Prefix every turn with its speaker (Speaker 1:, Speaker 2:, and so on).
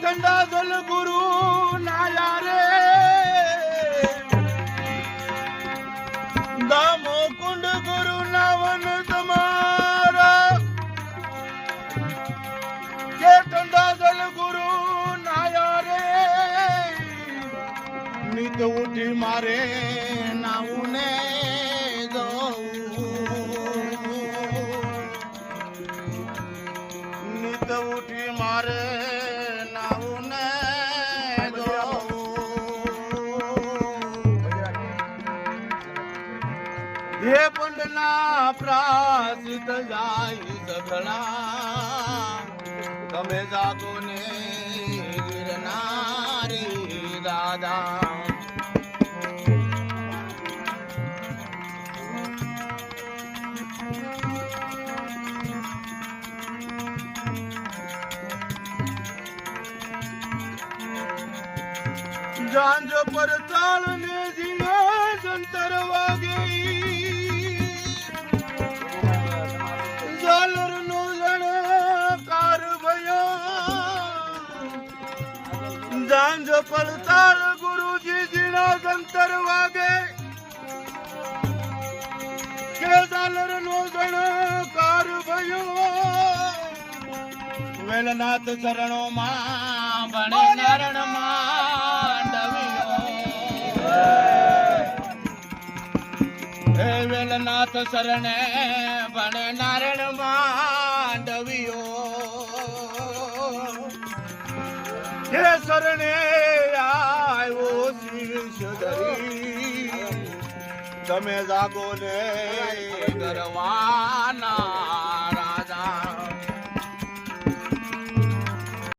Speaker 1: ઠંડા જલ ગુરુ નાયા રે દામો કુંડ ગુરુ નાવન તમારા કે ઠંડા જલ ગુરુ નાયા રે નીત ઉઠી મારે નાવું ને નીત ઉઠી મારે નાવું ને હે પંડના પ્રાસિત જાય સઘળા તમે જાગો ને ગિરનારી દાદા જાંજ પર ચાલ ને જીના જંતર વાગે ઝાલર નો જણકાર ભયો જાંજ પર ચાલ ગુરુજી જીના જંતર વાગે કે ઝાલર નો જણકાર ભયો વેલનાથ ચરણો માં ભણે નારણ માં હે વેલનાથ શરણે ભણે નારણ માંડવીઓ હે શરણે આવ્યો શીશ ધરી તમે જાગો ને ગરવાના